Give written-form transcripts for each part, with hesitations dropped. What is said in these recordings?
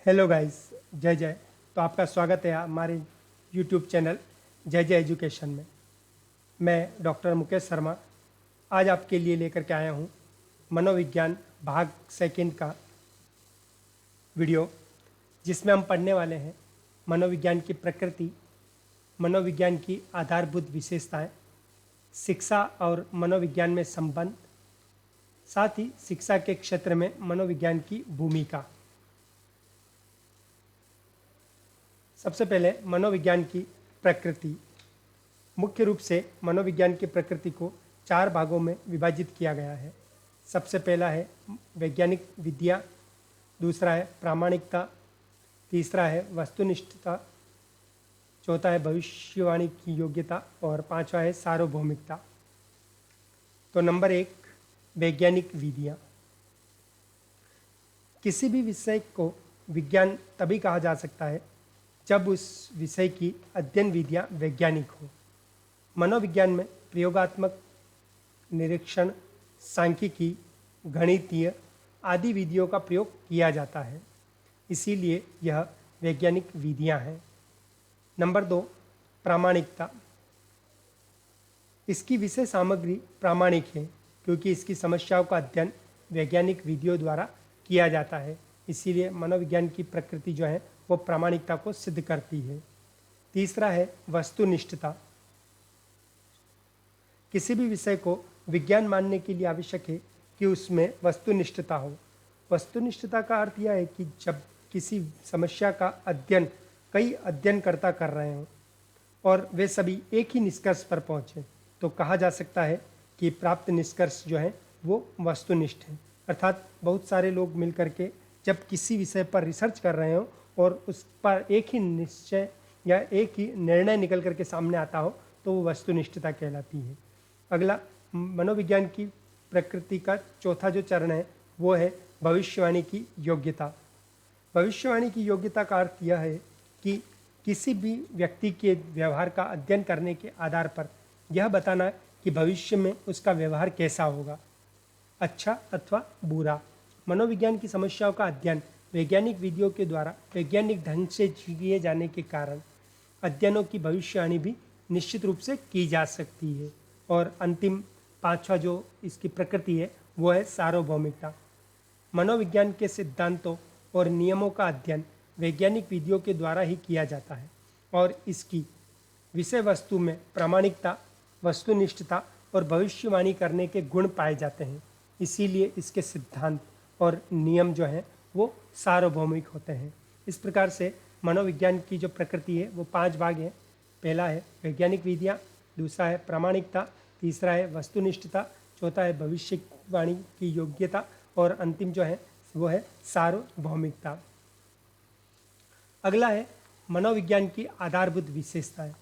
Hello guys, जय जय। तो आपका स्वागत है हमारे यूट्यूब चैनल जय जय एजुकेशन में। मैं डॉक्टर मुकेश शर्मा आज आपके लिए लेकर के आया हूँ मनोविज्ञान भाग सेकंड का वीडियो, जिसमें हम पढ़ने वाले हैं मनोविज्ञान की प्रकृति, मनोविज्ञान की आधारभूत विशेषताएं, शिक्षा और मनोविज्ञान में संबंध, साथ ही शिक्षा के क्षेत्र में मनोविज्ञान की भूमिका। सबसे पहले मनोविज्ञान की प्रकृति। मुख्य रूप से मनोविज्ञान की प्रकृति को 4 भागों में विभाजित किया गया है। सबसे पहला है वैज्ञानिक विद्या, दूसरा है प्रामाणिकता, तीसरा है वस्तुनिष्ठता, चौथा है भविष्यवाणी की योग्यता और पांचवा है सार्वभौमिकता। तो नंबर 1, वैज्ञानिक विद्या। किसी भी विषय को विज्ञान तभी कहा जा सकता है जब उस विषय की अध्ययन विधियाँ वैज्ञानिक हो। मनोविज्ञान में प्रयोगात्मक निरीक्षण, सांख्यिकी, गणितीय आदि विधियों का प्रयोग किया जाता है, इसीलिए यह वैज्ञानिक विधियाँ हैं। नंबर 2, प्रामाणिकता। इसकी विषय सामग्री प्रामाणिक है क्योंकि इसकी समस्याओं का अध्ययन वैज्ञानिक विधियों द्वारा किया जाता है, इसीलिए मनोविज्ञान की प्रकृति जो है वो प्रामाणिकता को सिद्ध करती है। तीसरा है वस्तुनिष्ठता। किसी भी विषय को विज्ञान मानने के लिए आवश्यक है कि उसमें वस्तुनिष्ठता हो। वस्तुनिष्ठता का अर्थ यह है कि जब किसी समस्या का अध्ययन कई अध्ययनकर्ता कर रहे हों और वे सभी एक ही निष्कर्ष पर पहुँचे, तो कहा जा सकता है कि प्राप्त निष्कर्ष जो है वो वस्तुनिष्ठ है। अर्थात बहुत सारे लोग मिलकर के जब किसी विषय पर रिसर्च कर रहे हो और उस पर एक ही निश्चय या एक ही निर्णय निकल करके सामने आता हो, तो वो वस्तुनिष्ठता कहलाती है। अगला मनोविज्ञान की प्रकृति का चौथा जो चरण है वो है भविष्यवाणी की योग्यता। भविष्यवाणी की योग्यता का अर्थ यह है कि किसी भी व्यक्ति के व्यवहार का अध्ययन करने के आधार पर यह बताना कि भविष्य में उसका व्यवहार कैसा होगा, अच्छा अथवा बुरा। मनोविज्ञान की समस्याओं का अध्ययन वैज्ञानिक विधियों के द्वारा वैज्ञानिक ढंग से किए जाने के कारण अध्ययनों की भविष्यवाणी भी निश्चित रूप से की जा सकती है। और अंतिम पांचवा जो इसकी प्रकृति है वो है सार्वभौमिकता। मनोविज्ञान के सिद्धांतों और नियमों का अध्ययन वैज्ञानिक विधियों के द्वारा ही किया जाता है और इसकी विषय वस्तु में प्रामाणिकता, वस्तुनिष्ठता और भविष्यवाणी करने के गुण पाए जाते हैं, इसीलिए इसके सिद्धांत और नियम जो हैं वो सार्वभौमिक होते हैं। इस प्रकार से मनोविज्ञान की जो प्रकृति है वो 5 भाग हैं। पहला है वैज्ञानिक विधियाँ, दूसरा है प्रामाणिकता, तीसरा है वस्तुनिष्ठता, चौथा है भविष्यवाणी की योग्यता और अंतिम जो है वो है सार्वभौमिकता। अगला है मनोविज्ञान की आधारभूत विशेषताएं।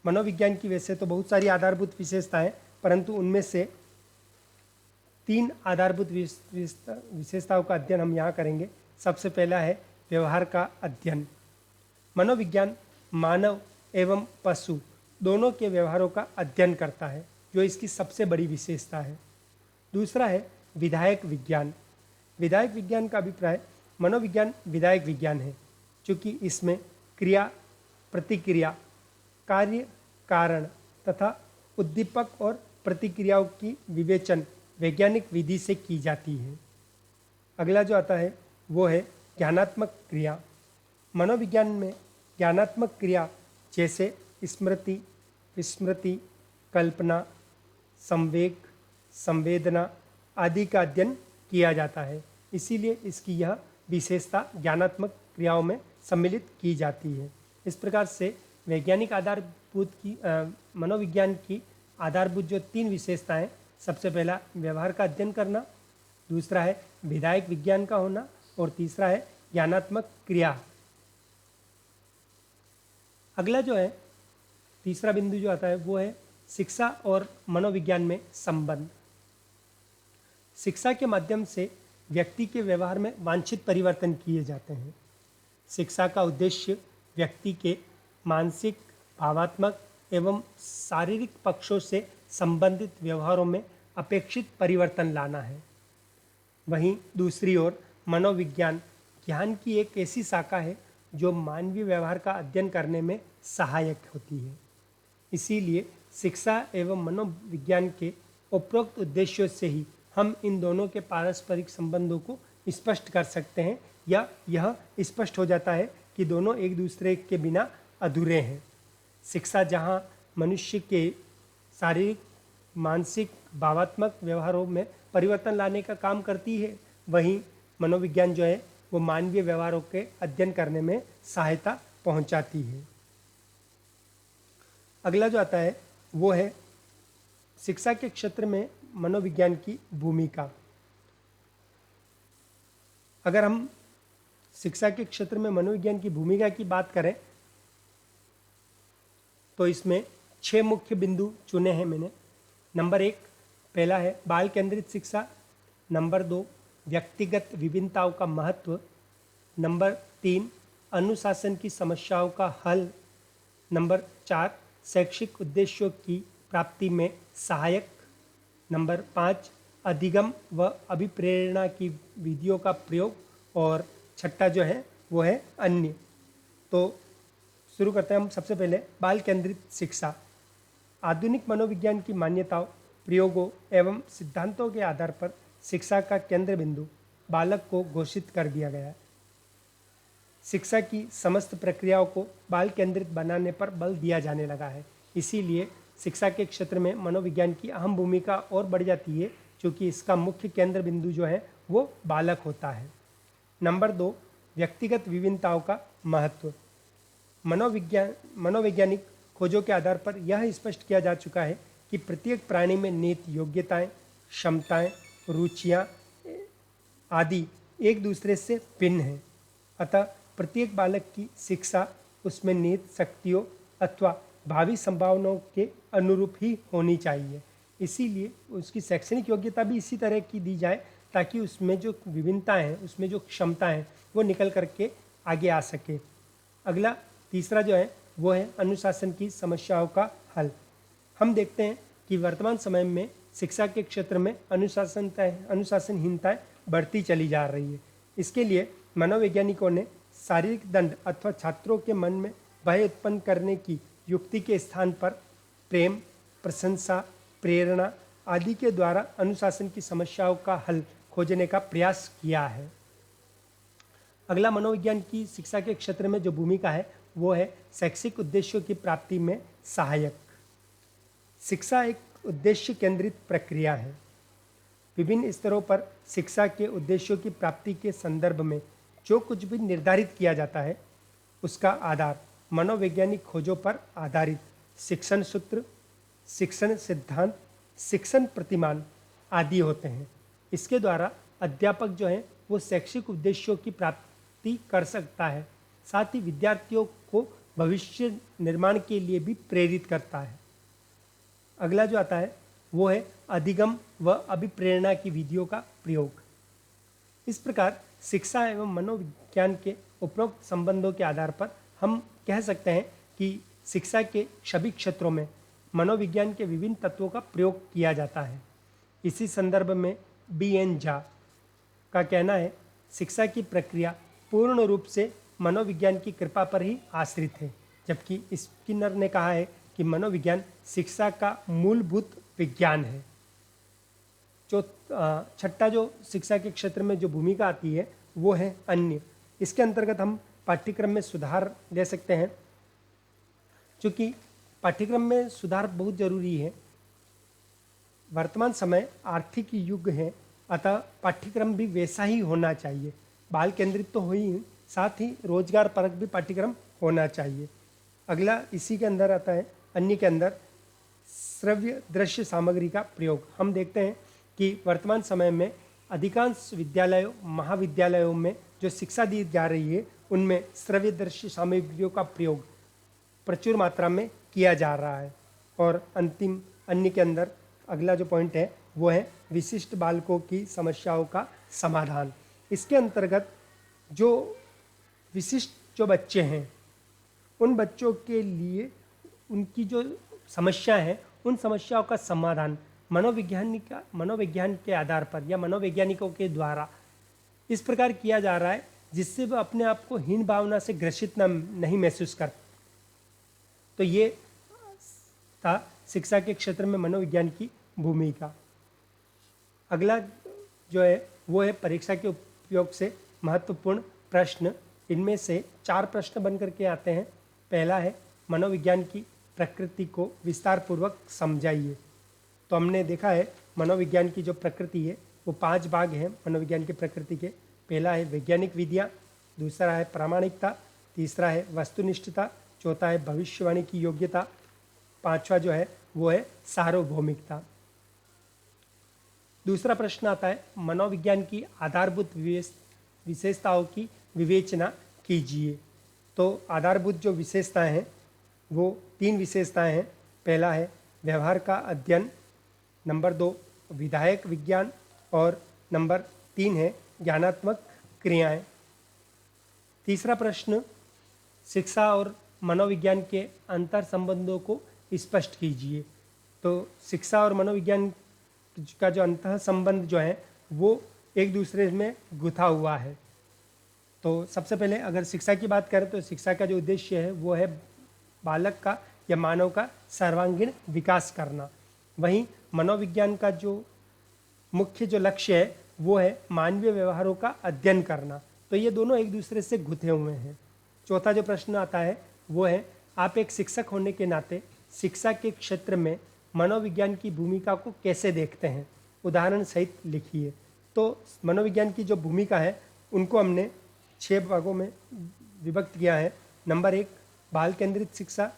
मनोविज्ञान की वैसे तो बहुत सारी आधारभूत विशेषताएं, परंतु उनमें से 3 आधारभूत विशेषताओं का अध्ययन हम यहाँ करेंगे। सबसे पहला है व्यवहार का अध्ययन। मनोविज्ञान मानव एवं पशु दोनों के व्यवहारों का अध्ययन करता है, जो इसकी सबसे बड़ी विशेषता है। दूसरा है विधायक विज्ञान। विधायक विज्ञान का अभिप्राय मनोविज्ञान विधायक विज्ञान है, क्योंकि इसमें क्रिया, प्रतिक्रिया, कार्य, कारण तथा उद्दीपक और प्रतिक्रियाओं की विवेचन वैज्ञानिक विधि से की जाती है। अगला जो आता है वो है ज्ञानात्मक क्रिया। मनोविज्ञान में ज्ञानात्मक क्रिया जैसे स्मृति, विस्मृति, कल्पना, संवेग, संवेदना आदि का अध्ययन किया जाता है, इसीलिए इसकी यह विशेषता ज्ञानात्मक क्रियाओं में सम्मिलित की जाती है। इस प्रकार से वैज्ञानिक आधारभूत की मनोविज्ञान की आधारभूत जो 3 विशेषताएं, सबसे पहला व्यवहार का अध्ययन करना, दूसरा है विधायक विज्ञान का होना और तीसरा है ज्ञानात्मक क्रिया। अगला जो है तीसरा बिंदु जो आता है वो है शिक्षा और मनोविज्ञान में संबंध। शिक्षा के माध्यम से व्यक्ति के व्यवहार में वांछित परिवर्तन किए जाते हैं। शिक्षा का उद्देश्य व्यक्ति के मानसिक, भावात्मक एवं शारीरिक पक्षों से संबंधित व्यवहारों में अपेक्षित परिवर्तन लाना है। वहीं दूसरी ओर मनोविज्ञान ज्ञान की एक ऐसी शाखा है जो मानवीय व्यवहार का अध्ययन करने में सहायक होती है। इसीलिए शिक्षा एवं मनोविज्ञान के उपरोक्त उद्देश्यों से ही हम इन दोनों के पारस्परिक संबंधों को स्पष्ट कर सकते हैं, या यह स्पष्ट हो जाता है कि दोनों एक दूसरे के बिना अधूरे हैं। शिक्षा जहाँ मनुष्य के शारीरिक, मानसिक, भावात्मक व्यवहारों में परिवर्तन लाने का काम करती है, वहीं मनोविज्ञान जो है वो मानवीय व्यवहारों के अध्ययन करने में सहायता पहुंचाती है। अगला जो आता है वो है शिक्षा के क्षेत्र में मनोविज्ञान की भूमिका। अगर हम शिक्षा के क्षेत्र में मनोविज्ञान की भूमिका की बात करें तो इसमें 6 मुख्य बिंदु चुने हैं मैंने। नंबर 1 पहला है बाल केंद्रित शिक्षा। नंबर 2 व्यक्तिगत विभिन्नताओं का महत्व। नंबर 3 अनुशासन की समस्याओं का हल। नंबर 4 शैक्षिक उद्देश्यों की प्राप्ति में सहायक। नंबर 5 अधिगम व अभिप्रेरणा की विधियों का प्रयोग। और छठा जो है वो है अन्य। तो शुरू करते हैं हम सबसे पहले बाल केंद्रित शिक्षा। आधुनिक मनोविज्ञान की मान्यताओं, प्रयोगों एवं सिद्धांतों के आधार पर शिक्षा का केंद्र बिंदु बालक को घोषित कर दिया गया है। शिक्षा की समस्त प्रक्रियाओं को बाल केंद्रित बनाने पर बल दिया जाने लगा है। इसीलिए शिक्षा के क्षेत्र में मनोविज्ञान की अहम भूमिका और बढ़ जाती है, क्योंकि इसका मुख्य केंद्र बिंदु जो है वो बालक होता है। नंबर 2 व्यक्तिगत विभिन्नताओं का महत्व। मनोवैज्ञानिक खोजों के आधार पर यह स्पष्ट किया जा चुका है कि प्रत्येक प्राणी में नीति, योग्यताएं, क्षमताएं, रुचियां आदि एक दूसरे से भिन्न हैं। अतः प्रत्येक बालक की शिक्षा उसमें निहित शक्तियों अथवा भावी संभावनाओं के अनुरूप ही होनी चाहिए। इसीलिए उसकी शैक्षणिक योग्यता भी इसी तरह की दी जाए ताकि उसमें जो विभिन्नताएं हैं, उसमें जो क्षमता है वो निकल करके आगे आ सके। अगला तीसरा जो है वो है अनुशासन की समस्याओं का हल। हम देखते हैं कि वर्तमान समय में शिक्षा के क्षेत्र में अनुशासनहीनताएं बढ़ती चली जा रही है। इसके लिए मनोवैज्ञानिकों ने शारीरिक दंड अथवा छात्रों के मन में भय उत्पन्न करने की युक्ति के स्थान पर प्रेम, प्रशंसा, प्रेरणा आदि के द्वारा अनुशासन की समस्याओं का हल खोजने का प्रयास किया है। अगला मनोविज्ञान की शिक्षा के क्षेत्र में जो भूमिका है वो है शैक्षिक उद्देश्यों की प्राप्ति में सहायक। शिक्षा एक उद्देश्य केंद्रित प्रक्रिया है। विभिन्न स्तरों पर शिक्षा के उद्देश्यों की प्राप्ति के संदर्भ में जो कुछ भी निर्धारित किया जाता है उसका आधार मनोवैज्ञानिक खोजों पर आधारित शिक्षण सूत्र, शिक्षण सिद्धांत, शिक्षण प्रतिमान आदि होते हैं। इसके द्वारा अध्यापक जो है वो शैक्षिक उद्देश्यों की प्राप्ति कर सकता है, साथ ही विद्यार्थियों को भविष्य निर्माण के लिए भी प्रेरित करता है। अगला जो आता है वो है अधिगम व अभिप्रेरणा की विधियों का प्रयोग। इस प्रकार शिक्षा एवं मनोविज्ञान के उपरोक्त संबंधों के आधार पर हम कह सकते हैं कि शिक्षा के सभी क्षेत्रों में मनोविज्ञान के विभिन्न तत्वों का प्रयोग किया जाता है। इसी संदर्भ में B.N. झा का कहना है, शिक्षा की प्रक्रिया पूर्ण रूप से मनोविज्ञान की कृपा पर ही आश्रित है, जबकि स्किनर ने कहा है कि मनोविज्ञान शिक्षा का मूलभूत विज्ञान है। जो छठा जो शिक्षा के क्षेत्र में जो भूमिका आती है वो है अन्य। इसके अंतर्गत हम पाठ्यक्रम में सुधार ले सकते हैं, क्योंकि पाठ्यक्रम में सुधार बहुत जरूरी है। वर्तमान समय आर्थिक युग है, अतः पाठ्यक्रम भी वैसा ही होना चाहिए। बाल केंद्रित तो हो ही, साथ ही रोजगार परक भी पाठ्यक्रम होना चाहिए। अगला इसी के अंदर आता है अन्य के अंदर श्रव्य दृश्य सामग्री का प्रयोग। हम देखते हैं कि वर्तमान समय में अधिकांश विद्यालयों, महाविद्यालयों में जो शिक्षा दी जा रही है उनमें श्रव्य दृश्य सामग्रियों का प्रयोग प्रचुर मात्रा में किया जा रहा है। और अंतिम अन्य के अंदर अगला जो पॉइंट है वो है विशिष्ट बालकों की समस्याओं का समाधान। इसके अंतर्गत जो विशिष्ट जो बच्चे हैं उन बच्चों के लिए उनकी जो समस्या है उन समस्याओं का समाधान मनोविज्ञान के आधार पर या मनोवैज्ञानिकों के द्वारा इस प्रकार किया जा रहा है जिससे वह अपने आप को हीन भावना से ग्रसित नहीं महसूस कर। तो ये था शिक्षा के क्षेत्र में मनोविज्ञान की भूमिका। अगला जो है वो है परीक्षा के उपयोग से महत्वपूर्ण प्रश्न। इनमें से 4 प्रश्न बन करके आते हैं। पहला है मनोविज्ञान की प्रकृति को विस्तार पूर्वक समझाइए। तो हमने देखा है मनोविज्ञान की जो प्रकृति है वो 5 भाग हैं मनोविज्ञान की प्रकृति के। पहला है वैज्ञानिक विधियाँ, दूसरा है प्रामाणिकता, तीसरा है वस्तुनिष्ठता, चौथा है भविष्यवाणी की योग्यता, पांचवा जो है वो है सार्वभौमिकता। दूसरा प्रश्न आता है मनोविज्ञान की आधारभूत विशेषताओं की विवेचना कीजिए। तो आधारभूत जो विशेषताएं हैं वो 3 विशेषताएं हैं। पहला है व्यवहार का अध्ययन, नंबर 2 विधायक विज्ञान और नंबर 3 है ज्ञानात्मक क्रियाएं। तीसरा प्रश्न शिक्षा और मनोविज्ञान के अंतर संबंधों को स्पष्ट कीजिए। तो शिक्षा और मनोविज्ञान का जो अंतर संबंध जो है वो एक दूसरे में गुथा हुआ है। तो सबसे पहले अगर शिक्षा की बात करें तो शिक्षा का जो उद्देश्य है वो है बालक का या मानव का सर्वांगीण विकास करना। वहीं मनोविज्ञान का जो मुख्य जो लक्ष्य है वो है मानवीय व्यवहारों का अध्ययन करना। तो ये दोनों एक दूसरे से गुथे हुए हैं। चौथा जो प्रश्न आता है वो है आप एक शिक्षक होने के नाते शिक्षा के क्षेत्र में मनोविज्ञान की भूमिका को कैसे देखते हैं, उदाहरण सहित लिखिए। तो मनोविज्ञान की जो भूमिका है उनको हमने 6 भागों में विभक्त किया है। नंबर 1 बाल केंद्रित शिक्षा,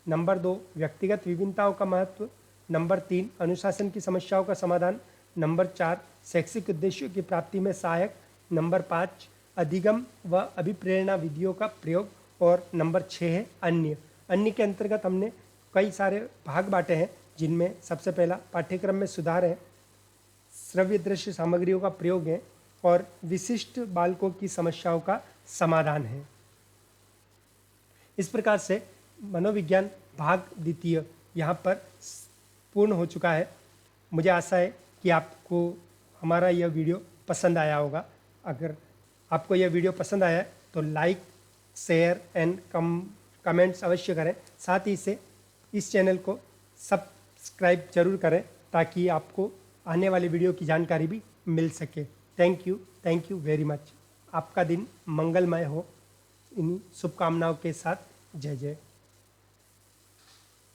नंबर 2 व्यक्तिगत विभिन्नताओं का महत्व, नंबर 3 अनुशासन की समस्याओं का समाधान, नंबर 4 शैक्षिक उद्देश्यों की प्राप्ति में सहायक, नंबर 5 अधिगम व अभिप्रेरणा विधियों का प्रयोग और नंबर 6 है अन्य। अन्य के अंतर्गत हमने कई सारे भाग बांटे हैं जिनमें सबसे पहला पाठ्यक्रम में सुधार है, श्रव्य दृश्य सामग्रियों का प्रयोग है और विशिष्ट बालकों की समस्याओं का समाधान है। इस प्रकार से मनोविज्ञान भाग द्वितीय यहाँ पर पूर्ण हो चुका है। मुझे आशा है कि आपको हमारा यह वीडियो पसंद आया होगा। अगर आपको यह वीडियो पसंद आया है तो लाइक, शेयर एंड कमेंट्स अवश्य करें। साथ ही से इस चैनल को सब्सक्राइब जरूर करें ताकि आपको आने वाली वीडियो की जानकारी भी मिल सके। Thank you very much. आपका दिन मंगलमय हो, इन्हीं शुभकामनाओं के साथ जय जय।